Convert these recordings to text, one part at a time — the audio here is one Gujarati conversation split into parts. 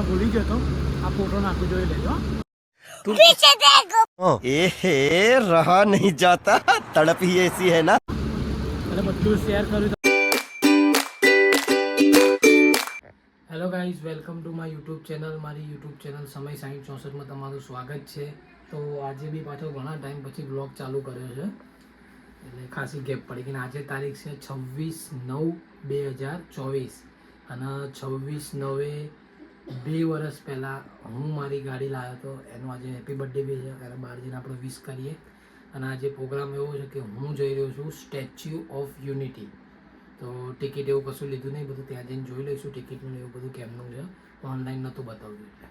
ભૂલી ગયો તો આ ફોટો નાખું જોઈ લેજો ए रहा नहीं जाता तड़प ही ऐसी है ना એટલે બધું શેર કર્યું. Hello guys, welcome to my YouTube channel. મારી યુટ્યુબ ચેનલ સમય 6064માં તમારું સ્વાગત છે. તો આજે બી પાછો ઘણા ટાઈમ પછી બ્લોગ ચાલુ કર્યો છે, એટલે ખાસી ગેપ પડી ગઈ. આજે તારીખ છે 26/9/2024 અને 26/9 2 વર્ષ પહેલાં હું મારી ગાડી લાવ્યો હતો. એનો આજે હેપી બર્થડે બી છે, ત્યારે બહાર જઈને આપણે વિશ કરીએ. અને આજે પ્રોગ્રામ એવો છે કે હું જઈ રહ્યો છું સ્ટેચ્યુ ઓફ યુનિટી. તો ટિકિટ એવું કશું લીધું નહીં, બધું ત્યાં જઈને જોઈ લઈશું ટિકિટનું એવું બધું કેમનું છે. ઓનલાઈન નહોતું બતાવ્યું એટલે.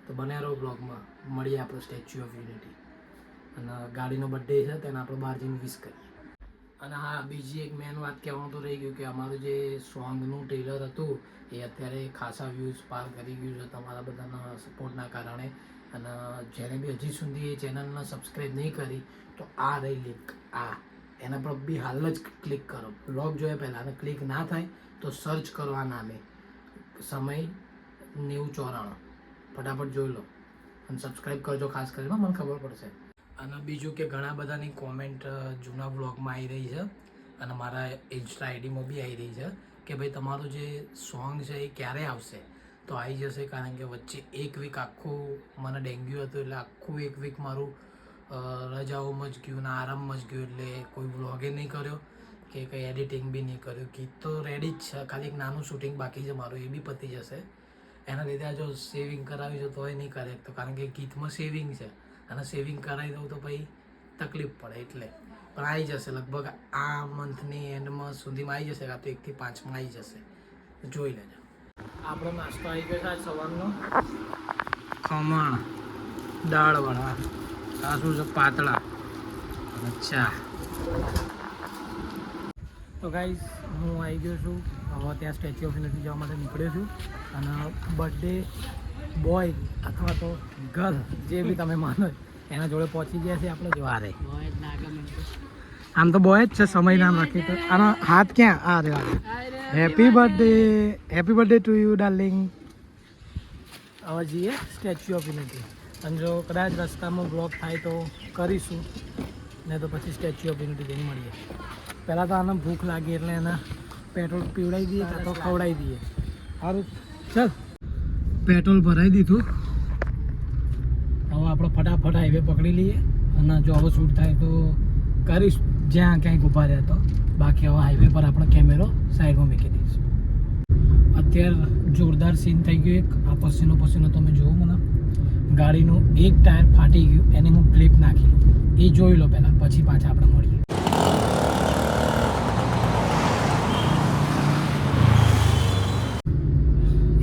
તો બને રહો બ્લોગમાં, મળીએ આપણે સ્ટેચ્યુ ઓફ યુનિટી. અને ગાડીનો બર્થડે છે તેને આપણે બહાર જઈને વિશ કરીએ. અને હા, બીજી એક મેન વાત કહેવાનું તો રહી ગયું કે અમારું જે સોંગનું ટ્રેલર હતું એ અત્યારે ખાસા વ્યૂઝ પાર કરી ગયું છે તમારા બધાના સપોર્ટના કારણે. અને જેને બી હજી સુધી એ ચેનલને સબસ્ક્રાઈબ નહીં કરી તો આ રહી લિંક, એના પર બી હાલ જ ક્લિક કરો. બ્લોગ જોયા પહેલાં અને ક્લિક ના થાય તો સર્ચ કરો આ નામે, સમય 9094. ફટાફટ જોઈ લો અને સબસ્ક્રાઈબ કરજો ખાસ કરીને, મને ખબર પડશે. અને બીજું કે ઘણા બધાની કોમેન્ટ જૂના બ્લોગમાં આવી રહી છે અને મારા ઇન્સ્ટા આઈડીમાં બી આવી રહી છે કે ભાઈ તમારું જે સોંગ છે એ ક્યારે આવશે. તો આવી જશે, કારણ કે વચ્ચે એક વીક આખું મને ડેન્ગ્યુ હતું, એટલે આખું એક વીક મારું રજાઓમાં જ ગયું ને આરામમાં જ ગયું. એટલે કોઈ બ્લોગે નહીં કર્યો કે કંઈ એડિટિંગ બી નહીં કર્યું. ગીત તો રેડી જ છે, ખાલી એક નાનું શૂટિંગ બાકી છે મારું, એ બી પતી જશે. એના લીધે જો સેવિંગ કરાવી છે તોય નહીં કરે તો, કારણ કે ગીતમાં સેવિંગ છે અને સેવિંગ કરાવી દઉં તો પછી તકલીફ પડે. એટલે પણ આવી જશે લગભગ આ મંથની એન્ડમાં સુધીમાં આવી જશે, કાં તો 1 થી 5માં આવી જશે. જોઈ લેજો. આપણો નાસ્તો આવી ગયો છે આજ સવારનો. ખમણ, દાળ વડા, આ શું છે પાતળા અને ચા. તો ગાઈઝ, હું આવી ગયો છું હવે ત્યાં સ્ટેચ્યુ ઓફ યુનિટી જવા માટે નીકળ્યો છું. અને બર્થડે બોય અથવા તો ગર્લ જે બી તમે માનો એના જોડે પહોંચી ગયા છે આપણે. જો આ રે, આમ તો બોય જ છે, સમય નામ રાખી તો. આનો હાથ ક્યાં? આ રે, happy birthday to you darling. હવે જઈએ સ્ટેચ્યુ ઓફ યુનિટી. અને જો કદાચ રસ્તામાં બ્લોગ થાય તો કરીશું, ને તો પછી સ્ટેચ્યુ ઓફ યુનિટી જઈને મળીએ. પહેલાં તો આને ભૂખ લાગી એટલે એના પેટ્રોલ પીવડાવી દઈએ કાં તો ખવડાવી દઈએ. સારું, ચાલ પેટ્રોલ ભરાઈ દીધું. હવે આપણે ફટાફટ હાઈવે પકડી લઈએ અને જો હવે શૂટ થાય તો કરીશ જ્યાં ક્યાંય ઊભા રહ્યા તો. બાકી હવે હાઈવે પર આપણે કેમેરો સાઈડમાં મૂકી દઈશું. અત્યારે જોરદાર સીન થઈ ગયું એક. આ પસીનો તમે જુઓ, મને ગાડીનું એક ટાયર ફાટી ગયું, એની હું ક્લિપ નાખી લઉં, એ જોઈ લો પહેલાં, પછી પાછા આપણે મળીએ.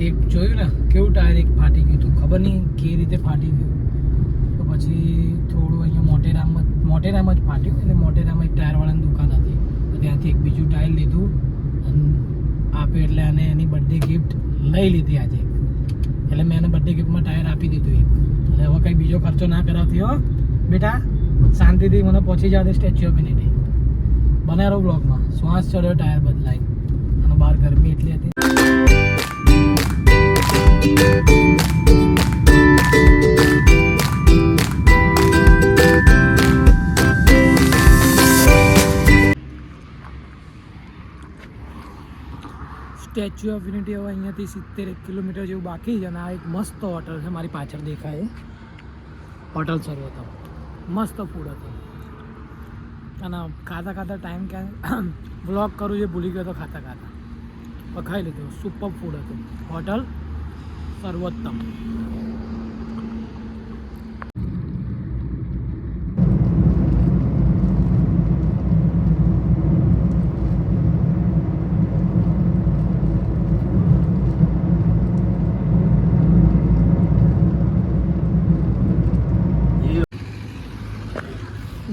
એક જોયું ને કેવું ટાયર એક ફાટી ગયું હતું, ખબર નહીં કેવી રીતે ફાટી ગયું. તો પછી થોડું અહીંયા મોટેરામાં જ ફાટ્યું. એટલે મોટેરામાં એક ટાયરવાળાની દુકાન હતી, તો ત્યાંથી એક બીજું ટાયર લીધું અને આપ્યું. એટલે આને એની બર્થડે ગિફ્ટ લઈ લીધી આજે. એટલે મેં એને બર્થડે ગિફ્ટમાં ટાયર આપી દીધું એક. એટલે હવે કંઈ બીજો ખર્ચો ના કરાવતી હો બેટા, શાંતિથી મને પહોંચી જાવ સ્ટેચ્યુ ઓફ યુનિટી. બને રહો બ્લોગમાં. શ્વાસ ચડ્યો ટાયર બદલાઈ અને બહાર ગરમી એટલી હતી. સ્ટેચ્યુ ઓફ યુનિટી હવે અહીંયાથી 70 કિલોમીટર જેવું બાકી છે. અને આ એક મસ્ત હોટલ છે, મારી પાછળ દેખાય હોટલ સર્વોત્તમ. મસ્ત ફૂડ હતું. અને ખાતા ટાઈમ ક્યાં વ્લોગ કરું છે ભૂલી ગયો તો ખાતા ખાઈ લીધું. સુપર ફૂડ હતું. હોટલ સર્વોત્તમ.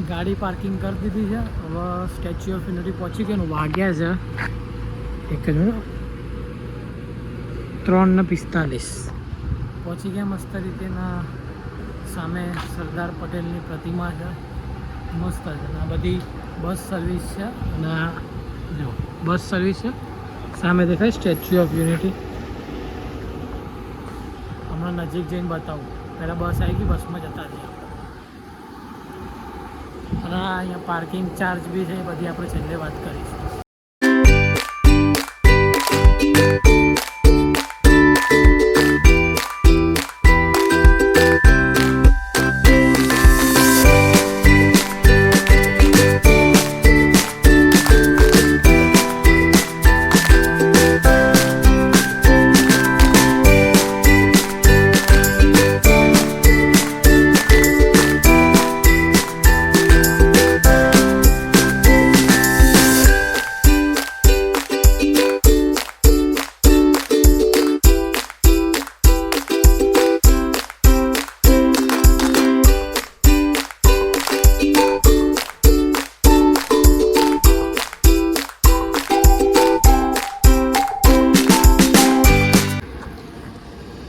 ગાડી પાર્કિંગ કરી દીધી છે. હવે સ્ટેચ્યુ ઓફ યુનિટી પહોંચી ગયો. વાગ્યા છે એક જ 3:45. પહોંચી ગયા મસ્ત રીતે. સામે સરદાર પટેલની પ્રતિમા છે, મસ્ત છે. આ બધી બસ સર્વિસ છે. અને જો બસ સર્વિસ છે, સામે દેખાય સ્ટેચ્યુ ઓફ યુનિટી. હમણાં નજીક જઈને બતાવું. પહેલાં બસ આવી ગઈ, બસમાં જતા રહીએ આપણે. અને અહીંયા પાર્કિંગ ચાર્જ બી છે, એ બધી આપણે છેલ્લે વાત કરીશું.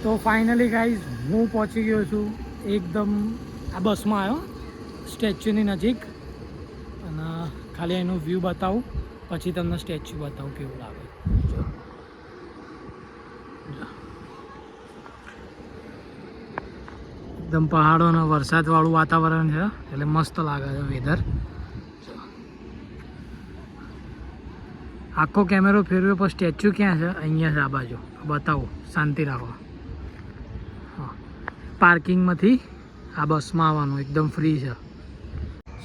તો ફાઇનલી ગાઈઝ હું પહોંચી ગયો છું એકદમ આ બસમાં આવ્યો સ્ટેચ્યુની નજીક. અને ખાલી એનું વ્યૂ બતાવું, પછી તમને સ્ટેચ્યુ બતાવું કેવું લાગે. જો એકદમ પહાડો અને વરસાદવાળું વાતાવરણ છે, એટલે મસ્ત લાગે છે વેધર. આખો કેમેરો ફેરવ્યો પણ સ્ટેચ્યુ ક્યાં છે? અહીંયા છે, આ બાજુ બતાવું. શાંતિ રાખો. પાર્કિંગમાંથી આ બસમાં આવવાનું એકદમ ફ્રી છે.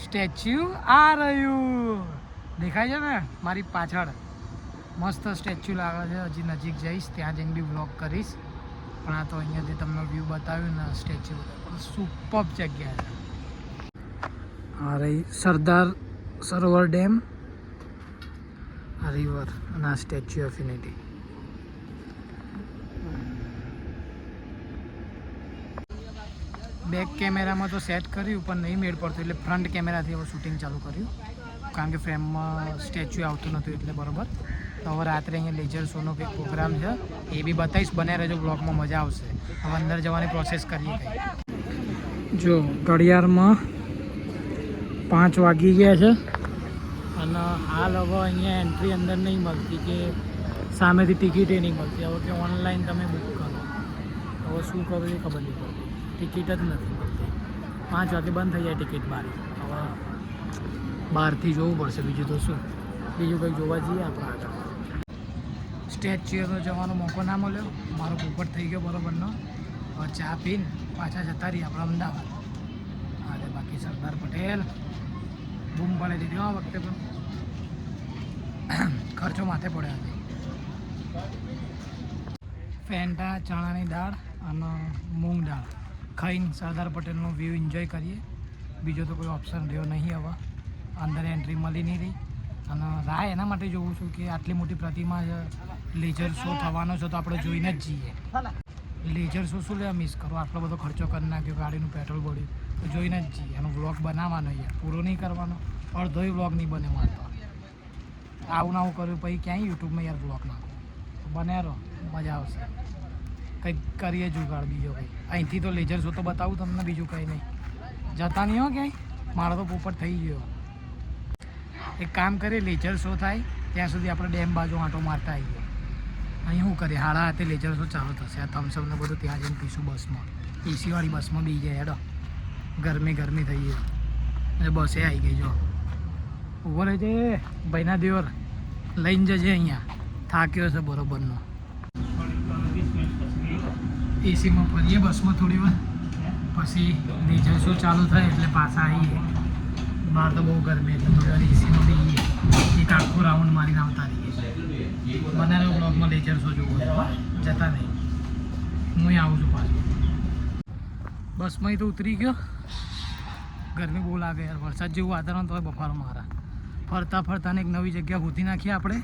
સ્ટેચ્યુ આ રહ્યું, દેખાય છે ને મારી પાછળ? મસ્ત સ્ટેચ્યુ લાગે છે. હજી નજીક જઈશ ત્યાં જઈને બી વ્લોગ કરીશ, પણ આ તો અહીંયાથી તમને વ્યૂ બતાવ્યું ને સ્ટેચ્યુ. સુપર જગ્યા છે. આ રહી સરદાર સરોવર ડેમ, આ રિવર અને આ સ્ટેચ્યુ ઓફ યુનિટી. બેક કેમેરામાં તો સેટ કર્યું પણ નહીં મેળ પડતું, એટલે ફ્રન્ટ કેમેરાથી હવે શૂટિંગ ચાલુ કર્યું, કારણ કે ફ્રેમમાં સ્ટેચ્યુ આવતું નહોતું એટલે. બરાબર. તો હવે રાત્રે અહીંયા લેઝર શોનો કંઈક પ્રોગ્રામ છે, એ બી બતાવીશ. બને રહેજો બ્લોગમાં, મજા આવશે. હવે અંદર જવાની પ્રોસેસ કરીએ. જો ઘડિયાળમાં 5 વાગી ગયા છે અને હાલ હવે અહીંયા એન્ટ્રી અંદર નહીં મળતી, કે સામેથી ટિકિટે નહીં મળતી. હવે કે ઓનલાઈન તમે બુક કરો. હવે શું કરું એ ખબર નહીં પડતી, ટિકિટ જ નથી મળતી. 5 વાગે બંધ થઈ જાય ટિકિટ બારી. હવે બહારથી જોવું પડશે, બીજું તો શું. બીજું કંઈક જોવા જઈએ આપણે આગળ. સ્ટેચ્યુનો જવાનો મોકો ના મળ્યો, મારો પોપટ થઈ ગયો બરોબરનો. હવે ચા પીને પાછા જતા રહીએ આપણે અમદાવાદ. અરે બાકી સરદાર પટેલ બૂમ પાડી દીધી આ વખતે, પણ ખર્ચો માથે પડ્યો હતો. ફેંટા, ચણાની દાળ અને મૂંગ દાળ ખાઈને સરદાર પટેલનો વ્યૂ એન્જોય કરીએ. બીજો તો કોઈ ઓપ્શન રહ્યો નહીં. હવે અંદર એન્ટ્રી મળી નહીં રહી. અને રાહ એના માટે જોઉં છું કે આટલી મોટી પ્રતિમા છે, લેઝર શો થવાનો છે, તો આપણે જોઈને જ જઈએ. લેઝર શો શું લેવા મિસ કરો? આટલો બધો ખર્ચો કરી નાખ્યો, ગાડીનું પેટ્રોલ બળ્યું, તો જોઈને જ જઈએ. એનો વ્લોગ બનાવવાનો યાર, પૂરો નહીં કરવાનો. અડધોય વ્લોગ નહીં બને મારતો. આવું ના આવું કર્યું પછી ક્યાંય યુટ્યુબમાં યાર વ્લોગ નાખો. બને રહો, મજા આવશે. કંઈક કરીએ જુગાડ બીજો કંઈ. અહીંથી તો લેઝર શો તો બતાવું તમને, બીજું કંઈ નહીં. જતા નહીં હો ક્યાંય, મારો તો પોપટ થઈ ગયો. એક કામ કરીએ, લેઝર શો થાય ત્યાં સુધી આપણે ડેમ બાજુ આંટો મારતા આવીએ. અહીં શું કરીએ, 7:30 લેઝર શો ચાલુ થશે. આ થમ્સઅપને બધું ત્યાં જઈને પીશું બસમાં. એસીવાળી બસમાં બી જાય. હેડો, ગરમી થઈ ગઈ અને બસે આવી ગઈ. જો ઊભો રહેજે ભાઈના દેવર, લઈને જજે. અહીંયા થાક્યો છે બરોબરનો. એસીમાં ફરીએ બસમાં થોડી વાર, પછી લેઝર શો ચાલુ થાય એટલે પાછા આવીએ. બહાર તો બહુ ગરમી, એટલે થોડી વાર એસીમાં બી એક આખો રાઉન્ડ મારીને આવતા રહીએ. બનાવેલો બ્લોગમાં લેઝર શો જોવો જતા નહીં. હું આવું છું પાછું. બસમાં તો ઉતરી ગયો. ગરમી બહુ લાગે યાર, વરસાદ જેવું વાતાવરણ તો હોય બફારો મારા. ફરતા એક નવી જગ્યા ગોતી નાખીએ આપણે.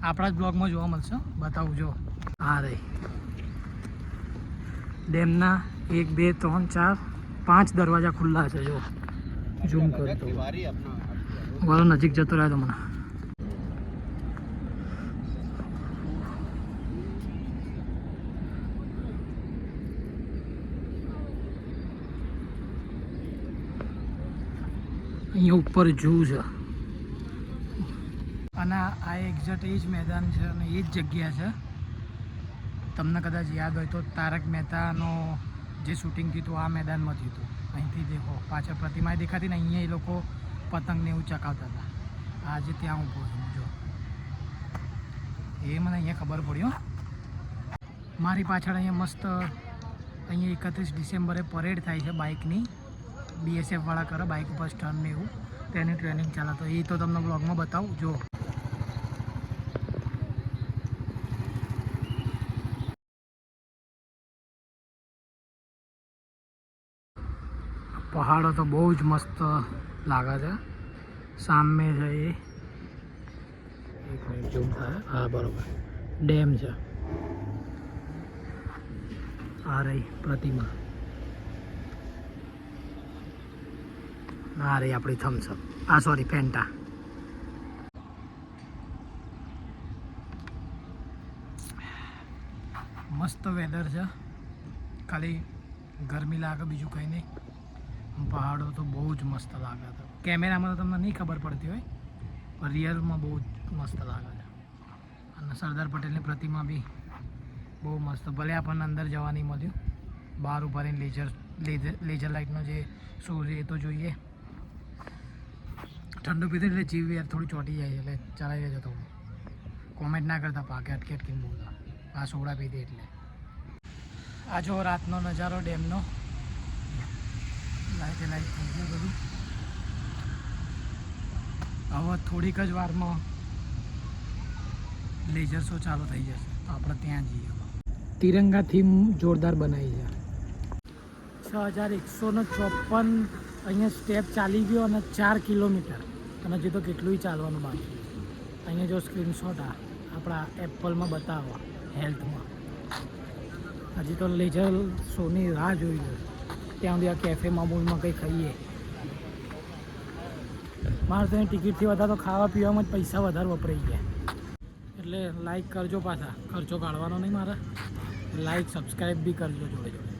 આપણા જ બ્લોગમાં જોવા મળશે, બતાવું. જો હા રે ડેમના 1 2 3 4 5 દરવાજા ખુલ્લા છે. જો ઝૂમ કરતો વાળો નજીક જતો રહ્યો તો મને. અહીંયા ઉપર ઝૂ છે અને આ એક્ઝેક્ટ એ જ મેદાન છે અને એ જ જગ્યા છે તમને કદાચ યાદ હોય તો તારક મહેતાનો જે શૂટિંગ થયું હતું આ મેદાનમાં થયું હતું. અહીંથી દેખો પાછળ પ્રતિમા દેખાતી ને અહીંયા એ લોકો પતંગને એવું ચકાવતા હતા. આજે ત્યાં ઊભો છું જો, એ મને અહીંયા ખબર પડી હો. મારી પાછળ અહીંયા મસ્ત અહીંયા 31 ડિસેમ્બરે પરેડ થાય છે બાઇકની. BSF વાળા કરે બાઇક ઉપર સ્ટન્ટ ને એવું, તેની ટ્રેનિંગ ચાલે. તો એ તો તમને બ્લોગમાં બતાવું જો. પહાડો તો બહુ જ મસ્ત લાગે છે. સામે છે એ એક મિનિટ ઝૂમ થાય. હા બરોબર, ડેમ છે. આ રહી પ્રતિમા, આ રહી આપણી થમ્સઅપ, આ સોરી ફેન્ટા. મસ્ત વેધર છે, ખાલી ગરમી લાગે બીજું કંઈ નહીં. પહાડો તો બહુ જ મસ્ત લાગે છે. કેમેરામાં તો તમને નહીં ખબર પડતી હોય, પણ રિયલમાં બહુ જ મસ્ત લાગે છે. અને સરદાર પટેલની પ્રતિમા બી બહુ મસ્ત. ભલે આપણને અંદર જવા નહીં મળ્યું, બહાર ઉભા રહીને લેઝર લાઇટનો જે શો છે એ તો જોઈએ. ઠંડુ પીધું એટલે જીવ યાર થોડી ચોંટી જાય, એટલે ચલાવી લેજો થોડું. કોમેન્ટ ના કરતા પાકે અટકી અટકીને બોલતા. આ સોડા પીધી એટલે. આ જો રાતનો નજારો ડેમનો. લાઈટ થઈ ગયું બધું. હવે થોડીક જ વારમાં લેઝર શો ચાલુ થઈ જશે, તો આપણે ત્યાં જઈએ. તિરંગા થીમ જોરદાર બનાવી છે. 6154 અહીંયા સ્ટેપ ચાલી ગયો અને 4 કિલોમીટર, અને હજી તો કેટલું ચાલવાનું બાકી. અહીંયા જો સ્ક્રીનશોટ આપણા એપલમાં બતાવો હેલ્થમાં. હજી તો લેઝર શોની રાહ જોઈ લો. ત્યાં સુધી આ કેફેમાં મૂળમાં કંઈ ખાઈએ. મારે તો ટિકિટથી વધારે તો ખાવા પીવામાં જ પૈસા વધારે વપરાઈ ગયા. એટલે લાઈક કરજો, પાછા ખર્ચો કાઢવાનો નહીં મારે. લાઈક સબસ્ક્રાઈબ બી કરજો જોડે જોડે.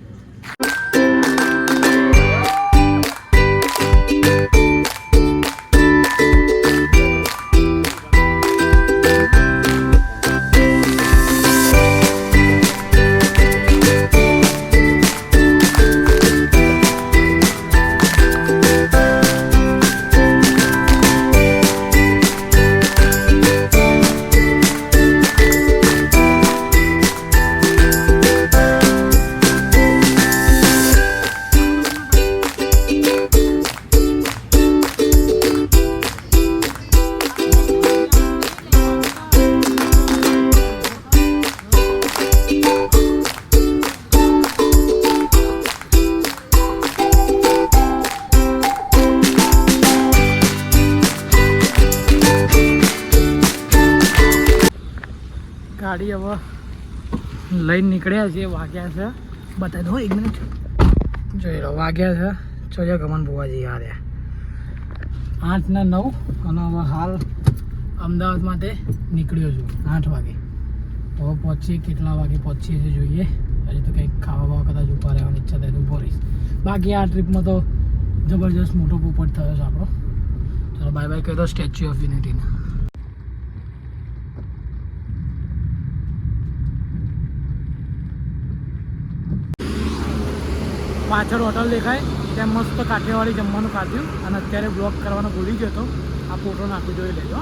ગાડી હવે લઈને નીકળ્યા છીએ. વાગ્યા છે બતાવી દો 1 મિનિટ જોઈ લો. વાગ્યા છે ચોજા ગમન ભુવાજી આવ્યા 8 ને 9, અને હવે હાલ અમદાવાદ માટે નીકળ્યો છું 8 વાગે. હવે પહોંચીએ, કેટલા વાગે પહોંચીએ છીએ જોઈએ. હજી તો કંઈક ખાવા બાવા કદાચ ઊભા રહેવાની ઈચ્છા થાય તો ઊભો રહીશ. બાકી આ ટ્રીપમાં તો જબરજસ્ત મોટો પોપટ થયો છે આપણો. ચાલો બાય બાય કહી દો સ્ટેચ્યુ ઓફ યુનિટીને. પાછળ હોટલ દેખાય ત્યાં મસ્ત કાઠિયાવાડી જમવાનું ખાધું, અને અત્યારે બ્લોગ કરવાનો ભૂલી ગયો તો આ ફોટો નાખી જોઈ લેજો.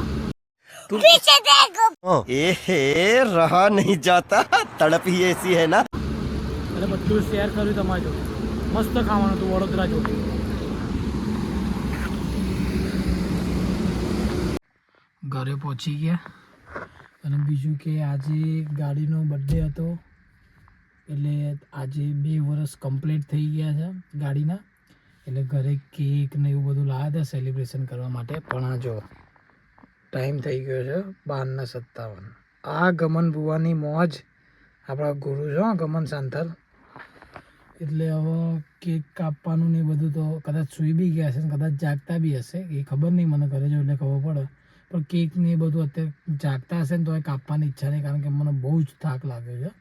रहा नहीं जाता, तड़प ही ऐसी है ना. એટલે બધું શેર કર્યું તમારી જોડે. મસ્ત ખાવાનું હતું વડોદરા જોડે. ઘરે પહોંચી ગયા. અને બીજું કે આજે ગાડીનો બર્થડે હતો, એટલે આજે 2 વર્ષ કમ્પ્લીટ થઈ ગયા છે ગાડીના. એટલે ઘરે કેક ને એવું બધું લાવ્યા હતા સેલિબ્રેશન કરવા માટે. પણ આ જો ટાઈમ થઈ ગયો છે 12:57. આ ગમન બુવાની મોજ, આપણા ગુરુ છો ગમન સાંથલ. એટલે હવે કેક કાપવાનું ને બધું તો કદાચ સૂઈ બી ગયા હશે, કદાચ જાગતા બી હશે, એ ખબર નહીં મને. ઘરે જો એટલે ખબર પડે. પણ કેક ને એ બધું અત્યારે જાગતા હશે ને તો એ કાપવાની ઈચ્છા નહીં, કારણ કે મને બહુ જ થાક લાગ્યો છે.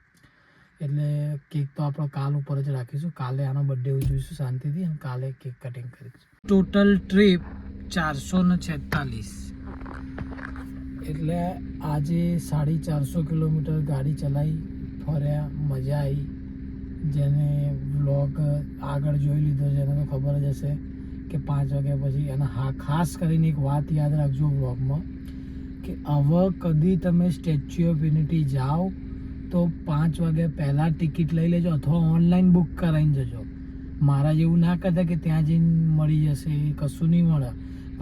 એટલે કેક તો આપણે કાલ ઉપર જ રાખીશું. કાલે આનો બર્થડે ઉજવીશું શાંતિથી, અને કાલે કેક કટિંગ કરીશું. Total trip 446. એટલે આજે 450 કિલોમીટર ગાડી ચલાવી ફર્યા, મજા આવી. જેને વ્લોગ આગળ જોઈ લીધો છે એને તો ખબર જ હશે કે 5 વાગ્યા પછી. અને હા, ખાસ કરીને એક વાત યાદ રાખજો વ્લોગમાં કે હવે કદી તમે સ્ટેચ્યુ ઓફ યુનિટી જાઓ તો 5 વાગ્યા પહેલાં ટિકિટ લઈ લેજો અથવા ઓનલાઈન બુક કરાવીને જજો. મારા જેવું ના કરતા કે ત્યાં જઈને મળી જશે, કશું નહીં મળે.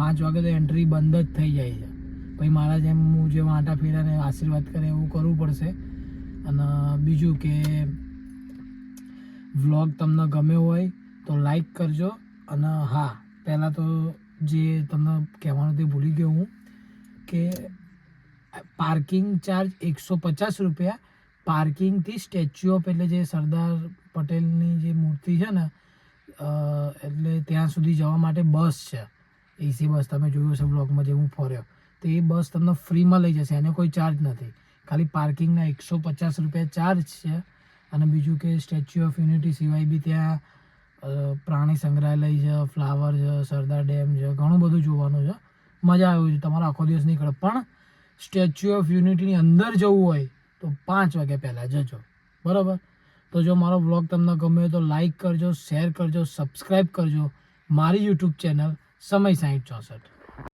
5 વાગે તો એન્ટ્રી બંધ જ થઈ જાય છે. પછી મારા જેમ હું જે વાંટા ફેરાને આશીર્વાદ કરે એવું કરવું પડશે. અને બીજું કે વ્લોગ તમને ગમ્યો હોય તો લાઈક કરજો. અને હા, પહેલાં તો જે તમને કહેવાનું તે ભૂલી ગયો હું કે પાર્કિંગ ચાર્જ 150 રૂપિયા. પાર્કિંગથી સ્ટેચ્યુ ઓફ એટલે જે સરદાર પટેલની જે મૂર્તિ છે ને એટલે ત્યાં સુધી જવા માટે બસ છે, એસી બસ. તમે જોયું હશે બ્લોગમાં જે હું ફર્યો તો એ બસ તમને ફ્રીમાં લઈ જશે, એને કોઈ ચાર્જ નથી. ખાલી પાર્કિંગના 150 રૂપિયા ચાર્જ છે. અને બીજું કે સ્ટેચ્યુ ઓફ યુનિટી સિવાય બી ત્યાં પ્રાણી સંગ્રહાલય છે, ફ્લાવર છે, સરદાર ડેમ છે, ઘણું બધું જોવાનું છે. મજા આવી છે, તમારો આખો દિવસ નીકળે. પણ સ્ટેચ્યુ ઓફ યુનિટીની અંદર જવું હોય તો 5 વાગ્યા પહેલાં જજો, બરાબર? તો જો મારો વ્લોગ તમને ગમ્યો તો લાઈક કરજો, શેર કરજો, સબસ્ક્રાઈબ કરજો મારી યુટ્યુબ ચેનલ સમય 6064.